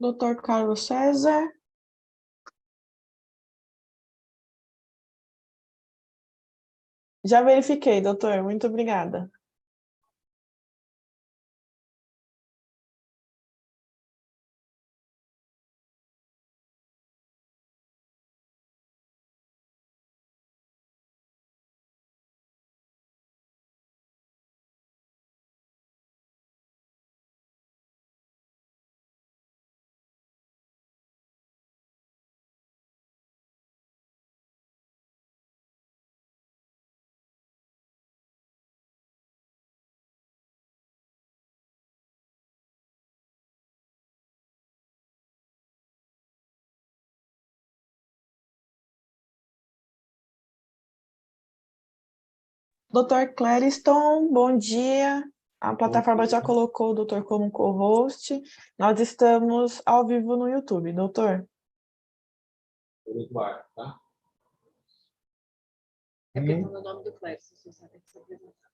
Doutor Carlos César. Já verifiquei, doutor. Muito obrigada. Doutor Clériston, bom dia. A plataforma já colocou o doutor como co-host. Nós estamos ao vivo no YouTube, doutor. Tá? É porque está no nome do Clériston, você sabe que se apresentar.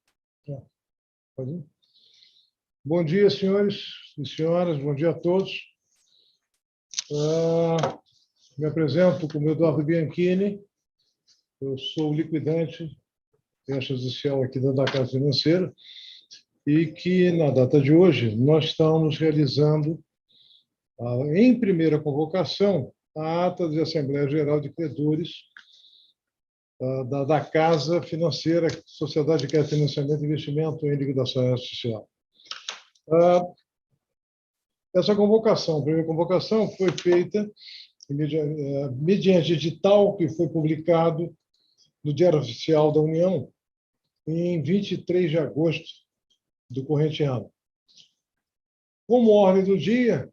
Bom dia, senhores e senhoras, bom dia a todos. Me apresento como Eduardo Bianchini, eu sou liquidante extrajudicial aqui da Casa Financeira e que, na data de hoje, nós estamos realizando, em primeira convocação, a ata de Assembleia Geral de Credores da Casa Financeira, Sociedade de Crédito, Financiamento e Investimento em Liquidação Social. Essa convocação, a primeira convocação, foi feita mediante edital que foi publicado no Diário Oficial da União em 23 de agosto do corrente ano. Como ordem do dia,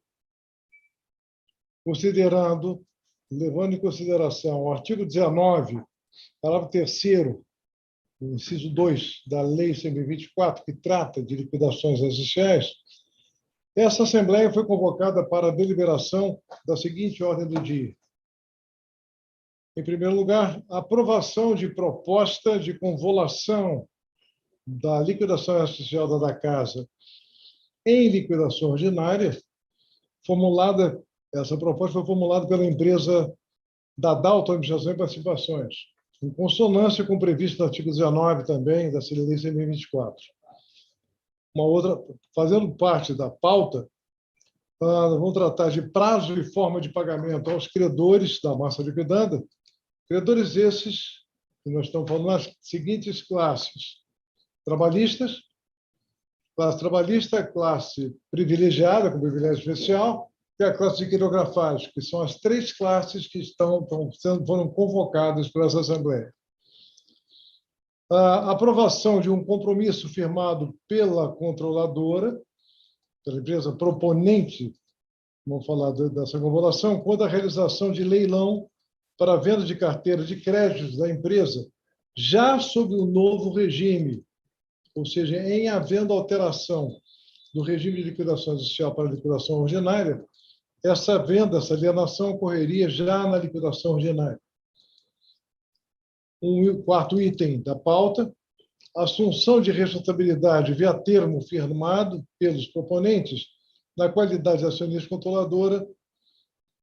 levando em consideração o artigo 19, parágrafo 3º, inciso 2 da Lei 124, que trata de liquidações judiciais, essa Assembleia foi convocada para a deliberação da seguinte ordem do dia. Em primeiro lugar, a aprovação de proposta de convolução da liquidação social da Casa em liquidação ordinária, essa proposta foi formulada pela empresa da Dalton Administração e Participações, em consonância com o previsto no artigo 19 também da Lei 124. Fazendo parte da pauta, vamos tratar de prazo e forma de pagamento aos credores da massa liquidada, credores esses que nós estamos falando nas seguintes classes: trabalhistas, classe trabalhista, classe privilegiada, com privilégio especial, e a classe de quirografagem, que são as três classes que foram convocadas por essa Assembleia. A aprovação de um compromisso firmado pela controladora, pela empresa proponente, vamos falar dessa convolução, quanto à realização de leilão para a venda de carteira de créditos da empresa, já sob o novo regime, ou seja, em havendo alteração do regime de liquidação judicial para a liquidação ordinária, essa venda, essa alienação ocorreria já na liquidação ordinária. Quarto item da pauta, assunção de responsabilidade via termo firmado pelos proponentes na qualidade de acionista controladora,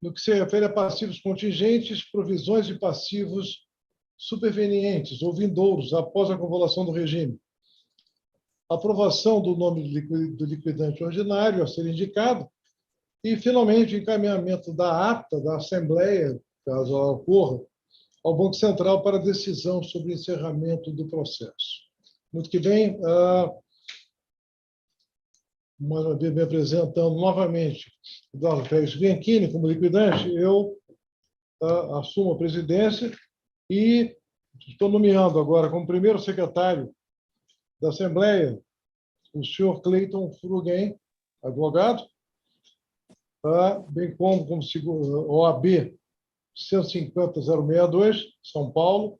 no que se refere a passivos contingentes, provisões e passivos supervenientes ou vindouros após a convolução do regime. Aprovação do nome do liquidante ordinário a ser indicado e, finalmente, encaminhamento da ata da Assembleia, caso ela ocorra, ao Banco Central para decisão sobre encerramento do processo. Muito que bem, me apresentando novamente Eduardo Félix Bianchini como liquidante, eu assumo a presidência e estou nomeando agora como primeiro secretário da Assembleia o senhor Cleiton Fruguem, advogado, bem como OAB 150062, São Paulo,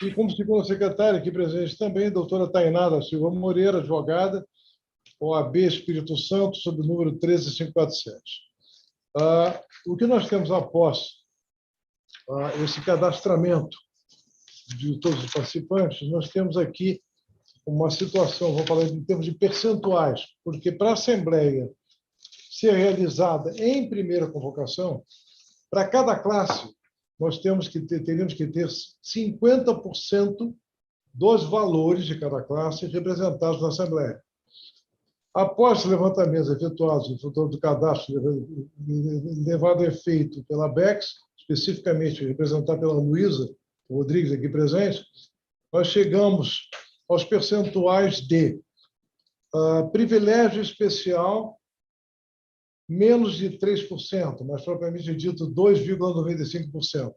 e como segunda secretária aqui presente também, a doutora Tainá da Silva Moreira, advogada, OAB Espírito Santo, sob o número 13547. O que nós temos após esse cadastramento de todos os participantes, nós temos aqui uma situação, vou falar em termos de percentuais, porque para a Assembleia ser realizada em primeira convocação, para cada classe, nós teríamos que ter 50% dos valores de cada classe representados na Assembleia. Após os levantamentos efetuados do cadastro levado a efeito pela BEX, especificamente representada pela Luísa Rodrigues aqui presente, nós chegamos aos percentuais de privilégio especial, menos de 3%, mas propriamente dito 2,95%.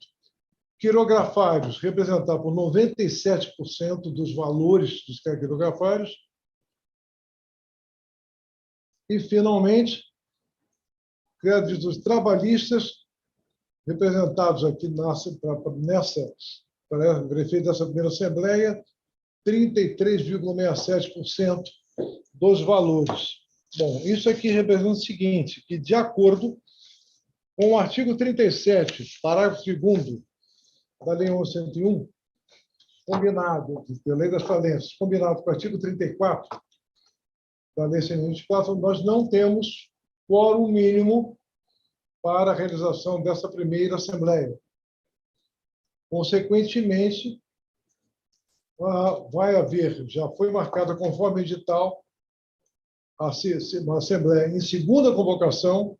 Quirografários, representados por 97% dos valores dos quirografários. E, finalmente, créditos trabalhistas, representados aqui para efeito dessa primeira Assembleia, 33,67% dos valores. Bom, isso aqui representa o seguinte, que, de acordo com o artigo 37, parágrafo 2º da Lei 1101, combinado, da Lei das Falências, combinado com o artigo 34 da Lei 124, nós não temos quórum mínimo para a realização dessa primeira Assembleia. Consequentemente, vai haver, já foi marcada conforme edital, uma Assembleia em segunda convocação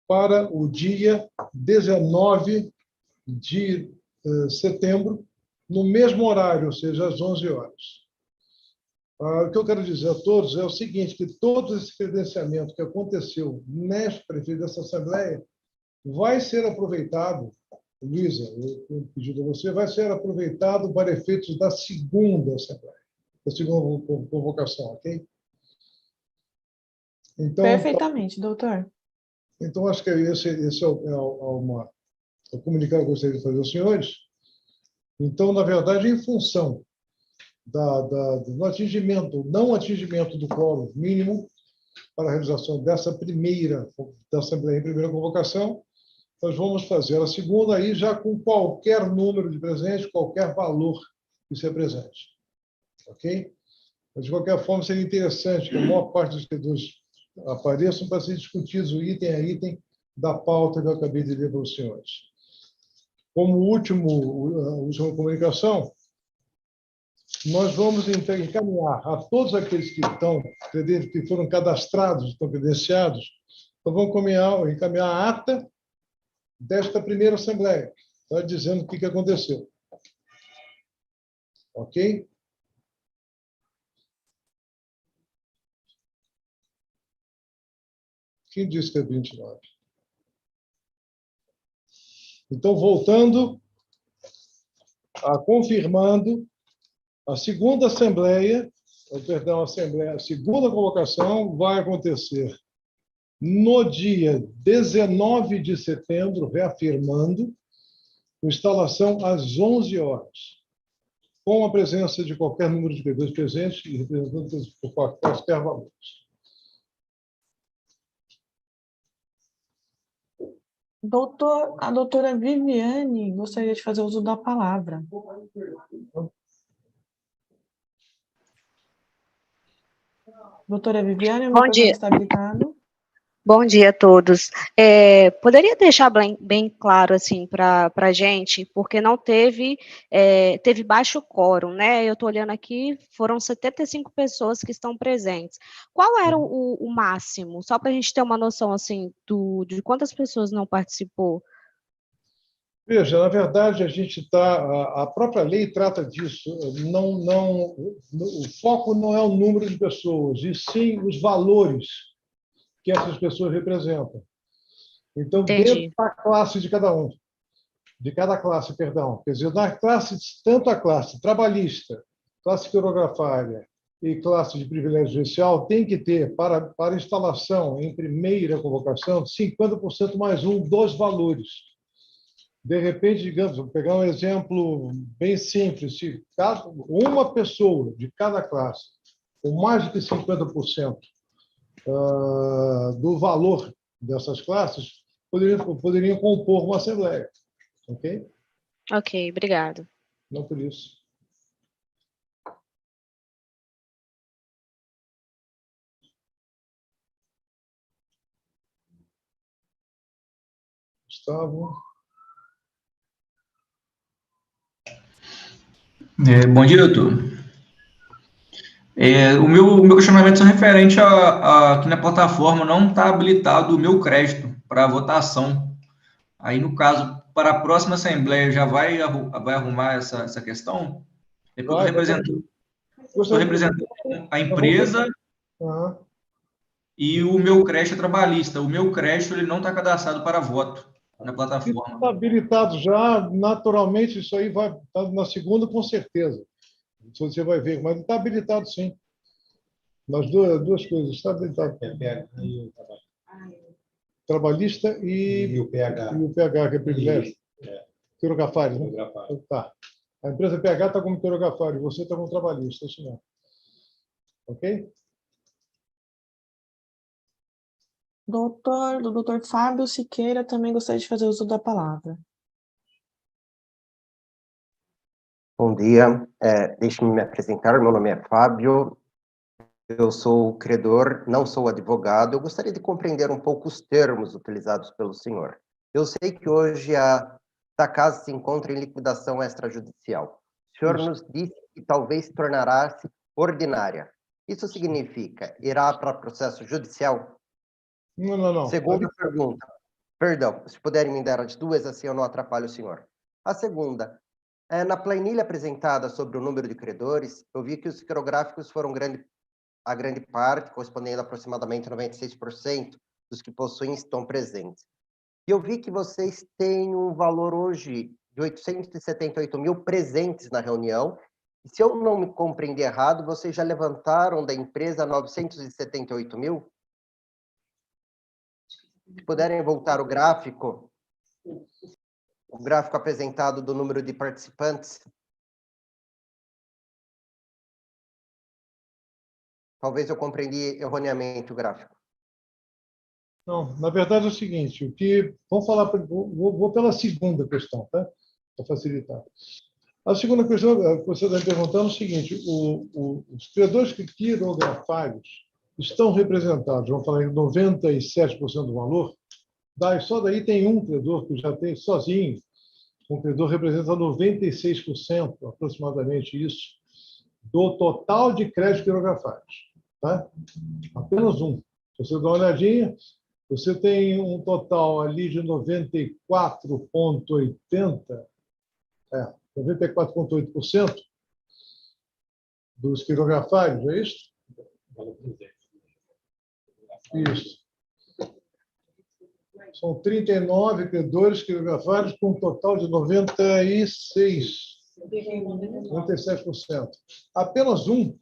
para o dia 19 de setembro, no mesmo horário, ou seja, às 11 horas. O que eu quero dizer a todos é o seguinte, que todo esse credenciamento que aconteceu para efeito dessa Assembleia vai ser aproveitado, Luísa, eu pedi a você, vai ser aproveitado para efeitos da segunda Assembleia, da segunda convocação, ok? Então, Perfeitamente, doutor. Então, acho que esse é o comunicado que eu gostaria de fazer aos senhores. Então, na verdade, em função do atingimento, não atingimento do quórum mínimo para a realização dessa primeira da Assembleia em primeira convocação, nós vamos fazer a segunda aí já com qualquer número de presentes, qualquer valor que se apresente. Ok? Mas, de qualquer forma, seria interessante que a maior parte dos servidores apareçam para ser discutidos o item a item da pauta que eu acabei de ler para os senhores. Como última comunicação, nós vamos encaminhar a todos aqueles que foram cadastrados, estão credenciados, nós vamos encaminhar a ata desta primeira Assembleia, dizendo o que aconteceu. Ok? Quem disse que é 29? Então, voltando, confirmando, a segunda Assembleia, a segunda convocação vai acontecer no dia 19 de setembro, reafirmando, com instalação às 11 horas, com a presença de qualquer número de servidores presentes e representantes por quaisquer valores. A doutora Viviane gostaria de fazer uso da palavra. Doutora Viviane, o Bom microfone dia. está habilitado. Bom dia a todos. Poderia deixar bem claro assim para a gente, porque não teve baixo quórum, né? Eu estou olhando aqui, foram 75 pessoas que estão presentes. Qual era o máximo? Só para a gente ter uma noção assim de quantas pessoas não participou. Veja, na verdade, a própria lei trata disso. O foco não é o número de pessoas, e sim os valores que essas pessoas representam. Então, Entendi. dentro da classe de cada classe, perdão, quer dizer, tanto a classe trabalhista, classe quirografária e classe de privilégio especial, tem que ter, para instalação em primeira convocação, 50% mais um dos valores. De repente, digamos, vou pegar um exemplo bem simples, se uma pessoa de cada classe, com mais de 50% do valor dessas classes, poderiam compor uma Assembleia. Ok? Ok, obrigado. Não por isso. Gustavo. Bom dia, doutor. O meu questionamento é referente a que na plataforma não está habilitado o meu crédito para votação. Aí, no caso, para a próxima Assembleia, já vai arrumar essa questão? É porque estou representando a empresa e o meu crédito é trabalhista. O meu crédito ele não está cadastrado para voto na plataforma. Está habilitado já, naturalmente, isso aí vai estar na segunda, com certeza. Você vai ver, mas está habilitado, sim. Nas duas coisas, está habilitado. Trabalhista e o PH, que é privilégio. Quirografário, né? Tá. A empresa PH está como quirografário, você está como trabalhista, isso não. Ok? Doutor Fábio Siqueira também gostaria de fazer uso da palavra. Bom dia, deixe-me me apresentar, meu nome é Fábio, eu sou credor, não sou advogado, eu gostaria de compreender um pouco os termos utilizados pelo senhor. Eu sei que hoje a casa se encontra em liquidação extrajudicial. O senhor nos disse que talvez tornará-se ordinária. Isso significa, irá para processo judicial? Não. Segunda pergunta, perdão, se puderem me dar as duas, assim eu não atrapalho o senhor. A segunda, na planilha apresentada sobre o número de credores, eu vi que os quirográficos foram a grande parte, correspondendo a aproximadamente 96% dos que possuem estão presentes. E eu vi que vocês têm um valor hoje de 878 mil presentes na reunião, e se eu não me compreendi errado, vocês já levantaram da empresa 978 mil? Se puderem voltar o gráfico apresentado do número de participantes. Talvez eu compreendi erroneamente o gráfico. Não, na verdade é o seguinte, vamos falar, vou pela segunda questão, tá? Para facilitar. A segunda questão que você está me perguntando é o seguinte, os credores quirografários estão representados, vamos falar em 97% do valor, só daí tem um credor que já tem sozinho, um credor representa 96%, aproximadamente isso, do total de créditos quirografários. Tá? Apenas um. Se você dá uma olhadinha, você tem um total ali de 94,8% dos quirografários, é isso? Isso. São 39 credores quirografários com um total de 97%. Apenas um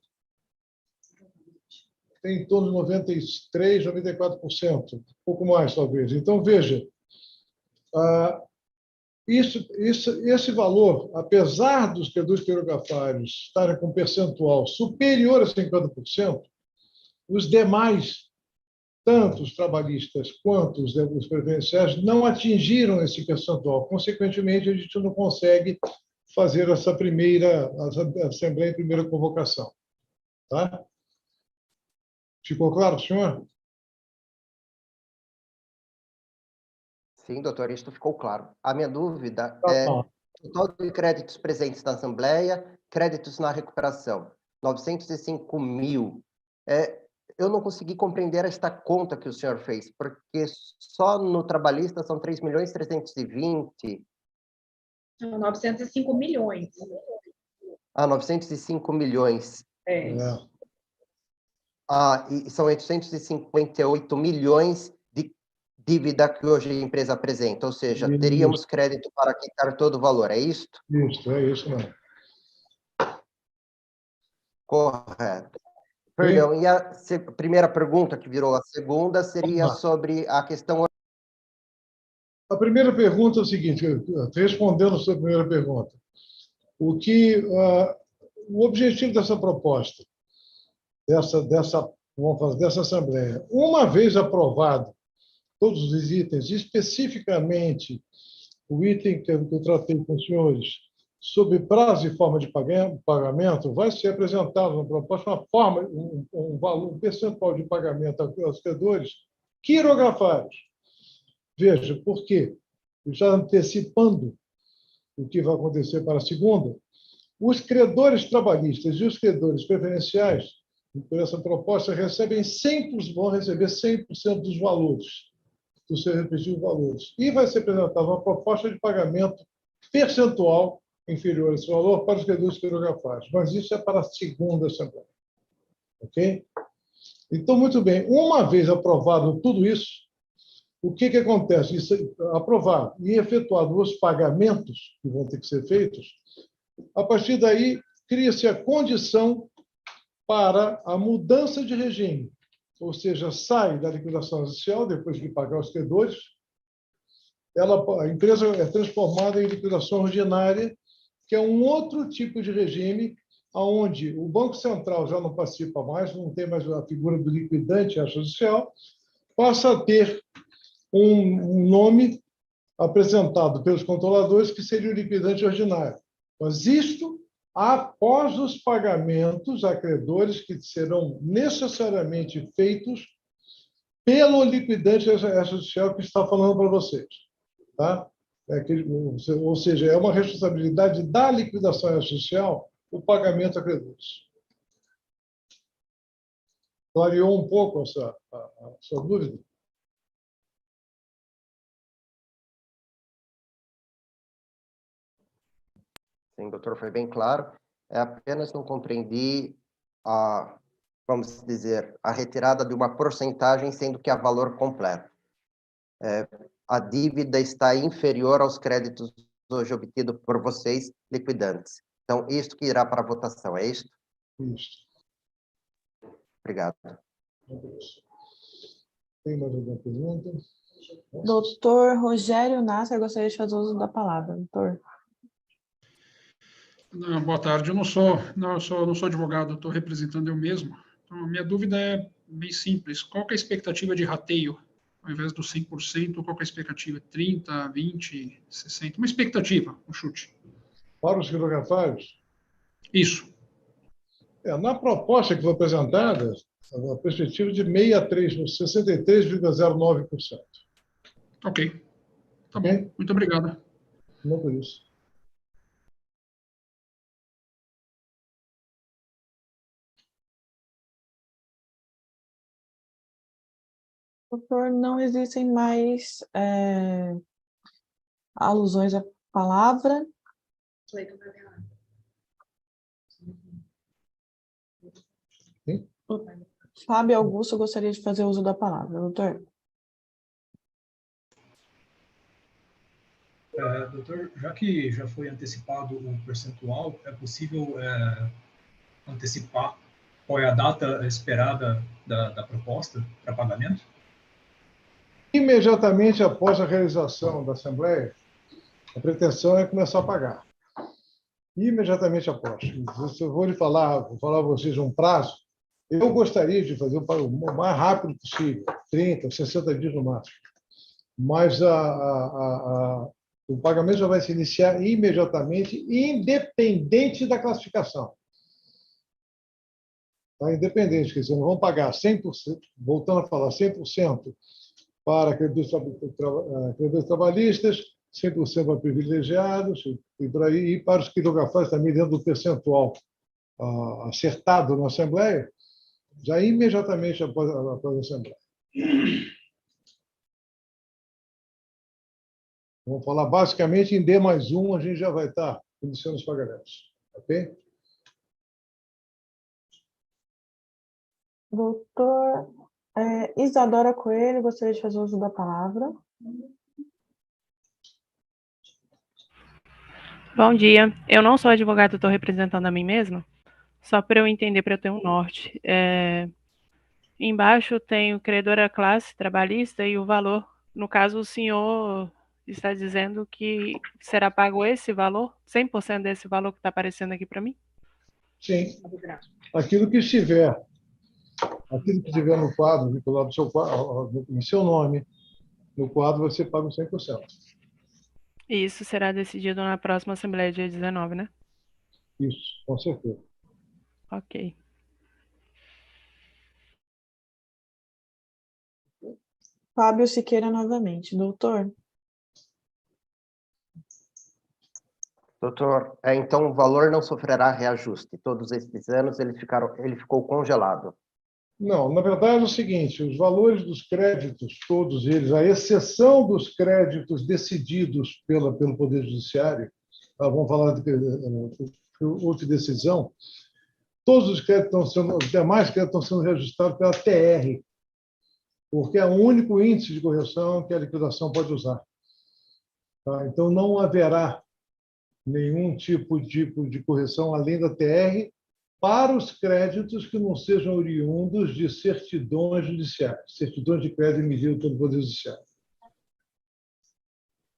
tem em torno de 93%, 94%, um pouco mais, talvez. Então, veja, esse valor, apesar dos credores quirografários estarem com um percentual superior a 50%, os demais, tanto os trabalhistas quanto os previdenciários, não atingiram esse percentual. Consequentemente, a gente não consegue fazer essa assembleia em primeira convocação. Tá? Ficou claro, senhor? Sim, doutor, isso ficou claro. A minha dúvida é o total de créditos presentes na Assembleia, créditos na recuperação, 905 mil. Eu não consegui compreender esta conta que o senhor fez, porque só no trabalhista são 3.320. São 905 milhões. 905 milhões. E são 858 milhões de dívida que hoje a empresa apresenta, ou seja, teríamos crédito para quitar todo o valor, é isso? Isso, é isso mesmo. Correto. Perdão, e a primeira pergunta, que virou a segunda, seria sobre a questão... A primeira pergunta é o seguinte, respondendo a sua primeira pergunta. O objetivo dessa proposta, dessa Assembleia, uma vez aprovado todos os itens, especificamente o item que eu tratei com os senhores, sobre prazo e forma de pagamento, vai ser apresentado na proposta uma forma, um valor, um percentual de pagamento aos credores quirografários. Veja, por quê? e já antecipando o que vai acontecer para a segunda, os credores trabalhistas e os credores preferenciais, por essa proposta, vão receber 100% dos valores, dos seus respectivos valores. E vai ser apresentada uma proposta de pagamento percentual inferior a esse valor para os credores quirografados. Mas isso é para a segunda Assembleia. Ok? Então, muito bem. Uma vez aprovado tudo isso, o que acontece? Isso é aprovado e efetuado os pagamentos que vão ter que ser feitos, a partir daí, cria-se a condição para a mudança de regime, ou seja, sai da liquidação judicial, depois de pagar os credores, a empresa é transformada em liquidação ordinária, que é um outro tipo de regime, onde o Banco Central já não participa mais, não tem mais a figura do liquidante extrajudicial, passa a ter um nome apresentado pelos controladores, que seria o liquidante ordinário. Mas isto após os pagamentos a credores que serão necessariamente feitos pelo liquidante extrajudicial que está falando para vocês. Tá? Ou seja, é uma responsabilidade da liquidação extrajudicial o pagamento a credores. Clareou um pouco a sua dúvida? Sim, doutor, foi bem claro. É apenas não compreendi vamos dizer, a retirada de uma porcentagem, sendo que há valor completo. A dívida está inferior aos créditos hoje obtidos por vocês, liquidantes. Então, isto que irá para a votação, é isto? Isso. Obrigado. Tem mais alguma pergunta? Doutor Rogério Nasser, gostaria de fazer uso da palavra, doutor. Não, boa tarde. Eu não sou advogado, estou representando eu mesmo. Então, a minha dúvida é bem simples. Qual que é a expectativa de rateio? Ao invés do 100%, qual que é a expectativa? 30, 20, 60? Uma expectativa, um chute. Para os quirografados? Isso. Na proposta que foi apresentada, a perspectiva de 63,09%. Ok. Tá bom. Muito obrigado. Não por isso. Doutor, não existem mais alusões à palavra. Sim? Fábio Augusto gostaria de fazer uso da palavra, doutor. Doutor, já que já foi antecipado o percentual, é possível antecipar qual é a data esperada da proposta para pagamento? Imediatamente após a realização da Assembleia, a pretensão é começar a pagar. Imediatamente após. Se eu vou falar a vocês um prazo, eu gostaria de fazer o mais rápido possível, 30, 60 dias no máximo. Mas o pagamento já vai se iniciar imediatamente, independente da classificação. Tá? Independente, quer dizer, não vão pagar 100%, voltando a falar, 100% para credores trabalhistas, 100% para privilegiados, e por aí, e para os quirografados também dentro do percentual acertado na Assembleia, já imediatamente após a Assembleia. Vamos falar basicamente em D+1, a gente já vai estar iniciando os pagamentos. Ok? Doutor Isadora Coelho, gostaria de fazer uso da palavra. Bom dia. Eu não sou advogada, estou representando a mim mesma. Só para eu entender, para eu ter um norte. Embaixo tem o credor à classe trabalhista e o valor. No caso, o senhor está dizendo que será pago esse valor? 100% desse valor que está aparecendo aqui para mim? Sim. Aquilo que estiver no quadro, vinculado em seu nome, no quadro você paga os 100%. E isso será decidido na próxima Assembleia, dia 19, né? Isso, com certeza. Ok. Fábio Siqueira novamente. Doutor. Doutor, então o valor não sofrerá reajuste. Todos esses anos ele ficou congelado. Não, na verdade é o seguinte, os valores dos créditos, todos eles, à exceção dos créditos decididos pelo Poder Judiciário, vamos falar de outra decisão, todos os créditos os demais créditos estão sendo reajustados pela TR, porque é o único índice de correção que a liquidação pode usar. Tá? Então, não haverá nenhum tipo de correção além da TR para os créditos que não sejam oriundos de certidões judiciais, certidões de crédito emitidas pelo Poder Judiciário.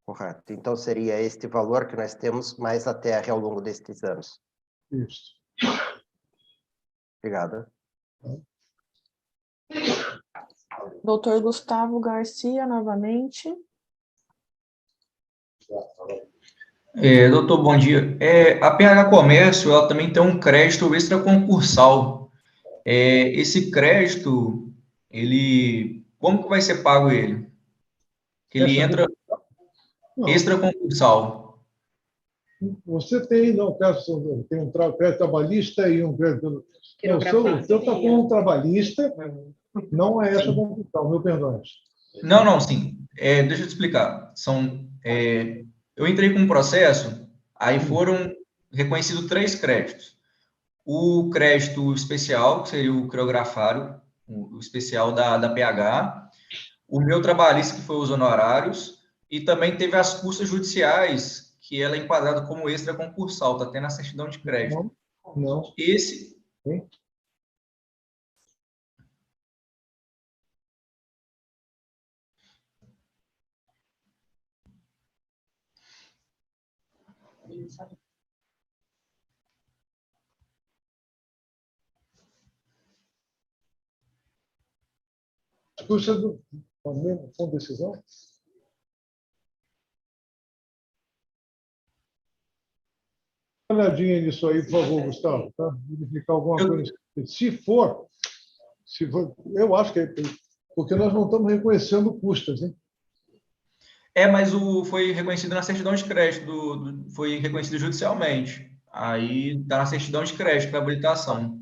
Correto. Então, seria este valor que nós temos mais a TR ao longo destes anos. Isso. Obrigado. Doutor Gustavo Garcia, novamente. Doutor, bom dia. A PH Comércio, ela também tem um crédito extraconcursal. Esse crédito, como que vai ser pago ele? Ele entra extraconcursal. Você tem, no caso, tem um crédito trabalhista e um crédito... O seu está com um trabalhista, não é essa concursal, meu perdão. Não, sim. Deixa eu te explicar. Eu entrei com um processo, aí foram reconhecidos 3 créditos. O crédito especial, que seria o criografário, o especial da PH, o meu trabalhista, que foi os honorários, e também teve as custas judiciais, que ela é enquadrada como extra concursal, está tendo a certidão de crédito. Não. Esse... Sim. As custas com decisão? Dá uma olhadinha nisso aí, por favor, Gustavo, tá? Verificar alguma coisa. Se for, eu acho que é porque nós não estamos reconhecendo custas, hein? Mas foi reconhecido na certidão de crédito, foi reconhecido judicialmente. Aí está na certidão de crédito para habilitação.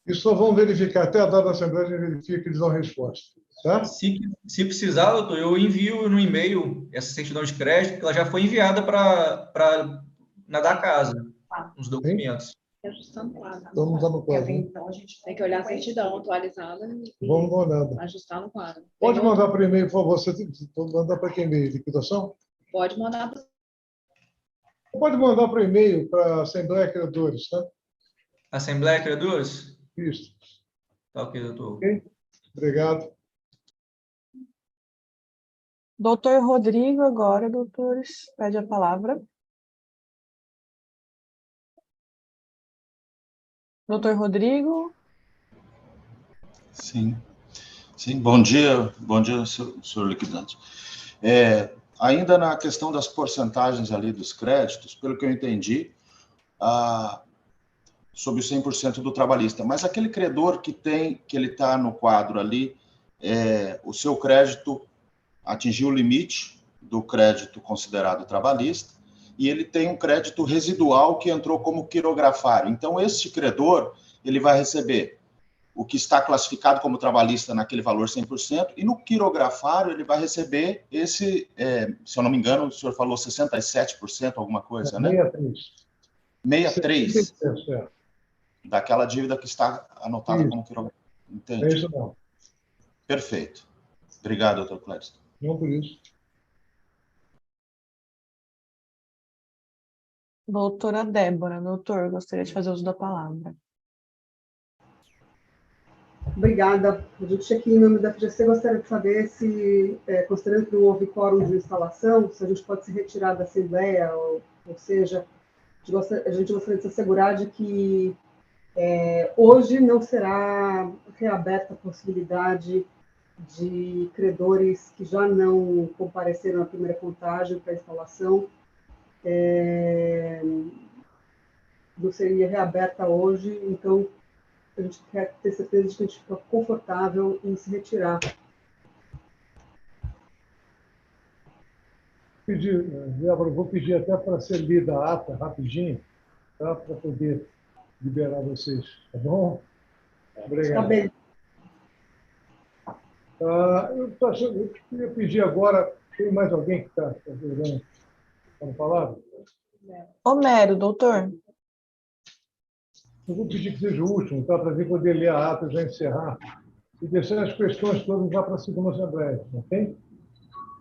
Isso só vamos verificar até a data da Assembleia, a gente verifica que eles dão resposta. Tá? Se precisar, doutor, eu envio no e-mail essa certidão de crédito, porque ela já foi enviada na da casa, os documentos. Ajustando o quadro. Vamos dar no quadro. Então, a gente tem que olhar a certidão atualizada e vamos dar uma olhada. Ajustar no quadro. Pode mandar para e-mail, por favor. Você pode mandar para que e-mail? Liquidação? Pode mandar para... Pode mandar para e-mail para a Assembleia Credores, tá? Assembleia Credores? Isso. Tá ok, doutor. Ok. Obrigado. Doutor Rodrigo, agora, doutores, pede a palavra. Doutor Rodrigo. Sim, bom dia, senhor liquidante. Ainda na questão das porcentagens ali dos créditos, pelo que eu entendi, sobre o 100% do trabalhista, mas aquele credor que ele está no quadro ali, o seu crédito atingiu o limite do crédito considerado trabalhista, e ele tem um crédito residual que entrou como quirografário. Então, esse credor, ele vai receber o que está classificado como trabalhista naquele valor 100%, e no quirografário ele vai receber esse, se eu não me engano, o senhor falou 67%, alguma coisa, né? 63%. 63%. Daquela dívida que está anotada como quirografário. Entendi. É isso não. Perfeito. Obrigado, doutor Clécio. Não por isso. Doutora Débora, doutor, gostaria de fazer uso da palavra. Obrigada. Eu digo aqui em nome da FGC, gostaria de saber se, considerando que não houve quórum de instalação, se a gente pode se retirar da Assembleia, ou seja, a gente gostaria de se assegurar de que hoje não será reaberta a possibilidade de credores que já não compareceram à primeira contagem para a instalação, não seria reaberta hoje, então a gente quer ter certeza de que a gente fica confortável em se retirar. Débora, vou pedir até para ser lida a ata rapidinho, tá? Para poder liberar vocês, tá bom? Obrigado. Tá bem. Eu queria pedir agora, tem mais alguém que está falando palavra? Homero, doutor. Eu vou pedir que seja o último, tá? Para poder ler a ata e já encerrar, e deixar as questões todas já para a segunda assembleia, ok?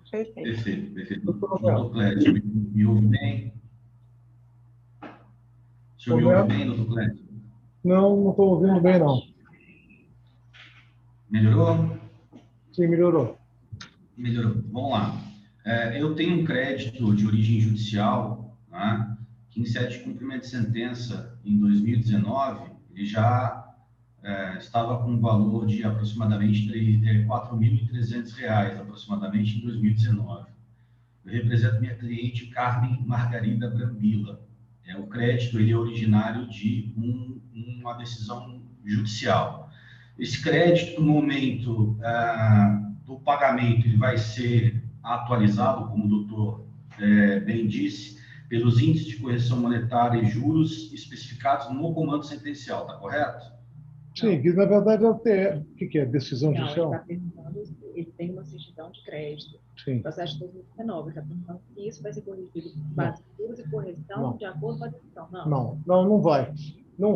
Perfeito. Perfeito. Doutor Clédio, me ouve bem? O senhor me ouve bem, doutor Clédio? Não estou ouvindo bem, não. Melhorou? Sim, melhorou. Melhorou. Vamos lá. Eu tenho um crédito de origem judicial, né, que em sede de cumprimento de sentença em 2019, ele já estava com um valor de aproximadamente R$ 4.300, aproximadamente, em 2019. Eu represento minha cliente Carmen Margarida Brambila. O crédito ele é originário de uma decisão judicial. Esse crédito, no momento do pagamento, ele vai ser atualizado, como o doutor bem disse, pelos índices de correção monetária e juros especificados no comando sentencial, está correto? Sim, que na verdade é o TR. O que é? Decisão judicial? Ele está perguntando, ele tem uma certidão de crédito. Sim. Processo de 2019, está perguntando se isso vai ser corrigido base de juros e correção de acordo com a decisão. Não vai. Não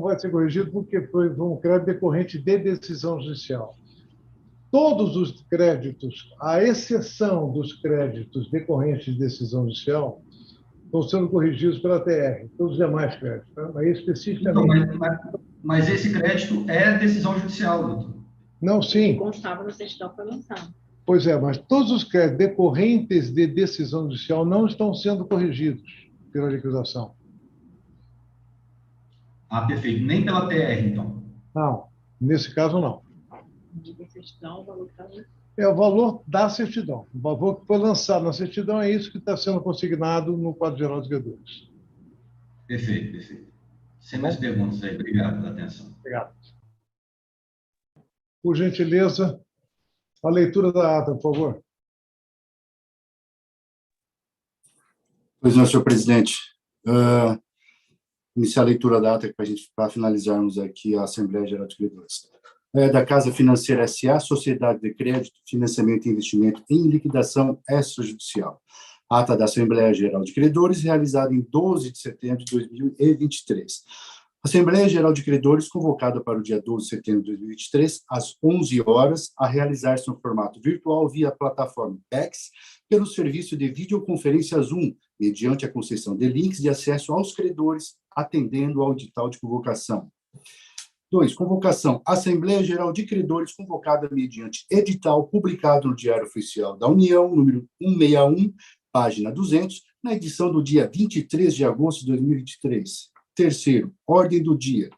vai ser corrigido porque foi um crédito decorrente de decisão judicial. Todos os créditos, à exceção dos créditos decorrentes de decisão judicial, estão sendo corrigidos pela TR, todos os demais créditos. Tá? Aí, especificamente... Então, mas esse crédito é decisão judicial, doutor? Não, sim. Constava na certidão que foi lançada. Pois é, mas todos os créditos decorrentes de decisão judicial não estão sendo corrigidos pela liquidação. Perfeito. Nem pela TR, então? Não, nesse caso não. De certidão, o valor que está... É o valor da certidão. O valor que foi lançado na certidão é isso que está sendo consignado no quadro geral dos credores. Perfeito. Sem mais perguntas aí. Obrigado pela atenção. Obrigado. Por gentileza, a leitura da ata, por favor. Pois não, senhor presidente. Iniciar a leitura da ata para finalizarmos aqui a Assembleia Geral de Credores. Da Casa Financeira S.A., Sociedade de Crédito, Financiamento e Investimento em Liquidação Extrajudicial. Ata da Assembleia Geral de Credores, realizada em 12 de setembro de 2023. Assembleia Geral de Credores, convocada para o dia 12 de setembro de 2023, às 11 horas, a realizar-se no formato virtual via plataforma PEX, pelo serviço de videoconferência Zoom, mediante a concessão de links de acesso aos credores, atendendo ao edital de convocação. 2. Convocação. Assembleia Geral de Credores, convocada mediante edital publicado no Diário Oficial da União, número 161, página 200, na edição do dia 23 de agosto de 2023. Terceiro, ordem do dia.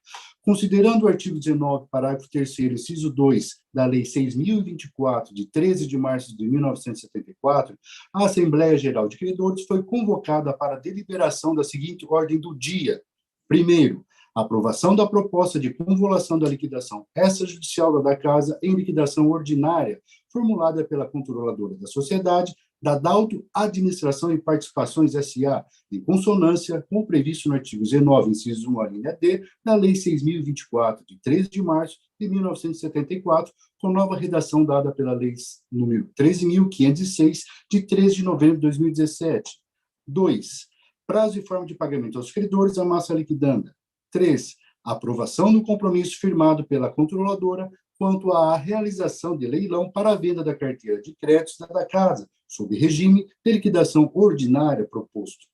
Considerando o artigo 19, parágrafo 3º, inciso 2, da Lei 6.024, de 13 de março de 1974, a Assembleia Geral de Credores foi convocada para a deliberação da seguinte ordem do dia. Primeiro, aprovação da proposta de convolução da liquidação extrajudicial da Casa em liquidação ordinária, formulada pela controladora da sociedade, da Dalto Administração e Participações S.A., em consonância com o previsto no artigo 19, inciso 1, a linha D, da Lei 6.024, de 13 de março de 1974, com nova redação dada pela Lei número 13.506, de 13 de novembro de 2017. 2. Prazo e forma de pagamento aos credores à massa liquidanda. 3. Aprovação do compromisso firmado pela controladora quanto à realização de leilão para a venda da carteira de créditos da Casa, sob regime de liquidação ordinária proposto.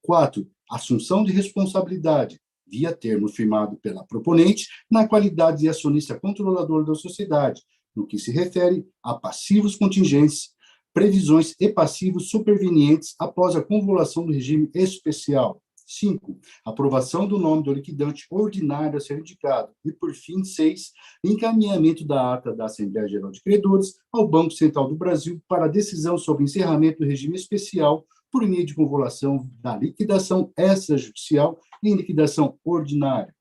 4. Assunção de responsabilidade, via termo firmado pela proponente, na qualidade de acionista controlador da sociedade, no que se refere a passivos contingentes, previsões e passivos supervenientes após a convolução do regime especial. 5. Aprovação do nome do liquidante ordinário a ser indicado. E, por fim, 6. Encaminhamento da ata da Assembleia Geral de Credores ao Banco Central do Brasil para decisão sobre encerramento do regime especial por meio de convolução da liquidação extrajudicial em liquidação ordinária.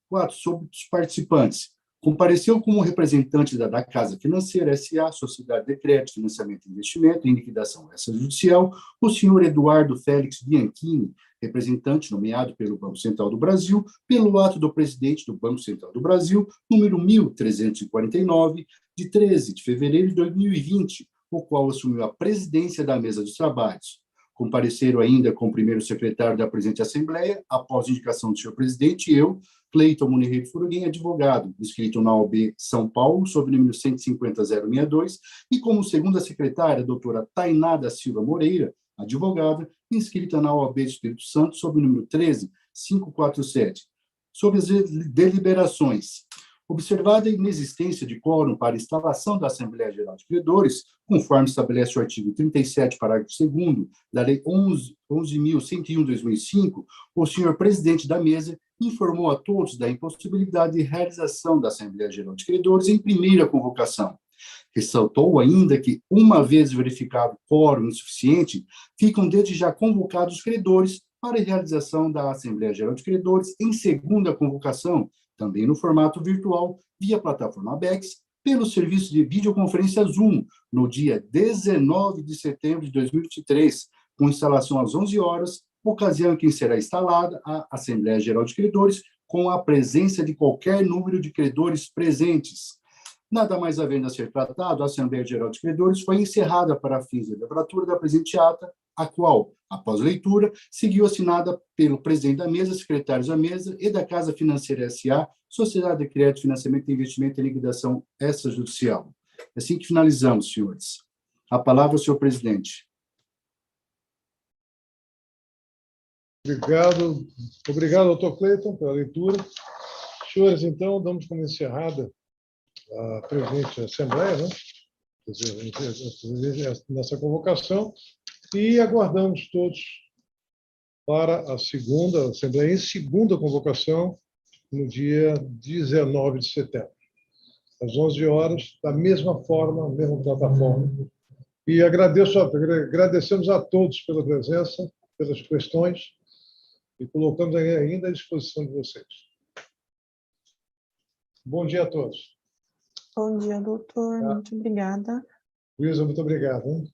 4. Sobre os participantes. Compareceu como representante da Casa Financeira S.A., Sociedade de Crédito, Financiamento e Investimento, em liquidação extrajudicial, o senhor Eduardo Félix Bianchini, representante nomeado pelo Banco Central do Brasil, pelo ato do presidente do Banco Central do Brasil, número 1349, de 13 de fevereiro de 2020, o qual assumiu a presidência da mesa dos trabalhos. Compareceram ainda com o primeiro secretário da presente Assembleia, após indicação do senhor presidente, eu, Cleiton Munier de Furuguem, advogado, inscrito na OAB São Paulo, sob o número 150.062, e como segunda secretária, a doutora Tainá da Silva Moreira, advogada, inscrita na OAB do Espírito Santo, sob o número 13.547. Sobre as deliberações. Observada a inexistência de quórum para instalação da Assembleia Geral de Credores, conforme estabelece o artigo 37, parágrafo 2º da Lei 11.101/2005, o senhor presidente da mesa informou a todos da impossibilidade de realização da Assembleia Geral de Credores em primeira convocação. Ressaltou ainda que, uma vez verificado quórum insuficiente, ficam desde já convocados os credores para a realização da Assembleia Geral de Credores em segunda convocação, também no formato virtual, via plataforma Bex, pelo serviço de videoconferência Zoom, no dia 19 de setembro de 2023, com instalação às 11 horas, ocasião em que será instalada a Assembleia Geral de Credores, com a presença de qualquer número de credores presentes. Nada mais havendo a ser tratado, a Assembleia Geral de Credores foi encerrada para fins de lavratura da presente ata, a qual, após leitura, seguiu assinada pelo presidente da mesa, secretários da mesa e da Casa Financeira S.A., Sociedade de Crédito, Financiamento e Investimento e Liquidação Extrajudicial. Assim que finalizamos, senhores. A palavra ao senhor presidente. Obrigado, doutor Cleiton, pela leitura. Senhores, então, damos como encerrada a presente Assembleia, né? Quer dizer, nessa convocação, e aguardamos todos para a segunda Assembleia, em segunda convocação, no dia 19 de setembro, às 11 horas, da mesma forma, mesma plataforma. E agradecemos a todos pela presença, pelas questões, e colocamos ainda à disposição de vocês. Bom dia a todos. Bom dia, doutor. Muito obrigada. Luísa, muito obrigado. Hein?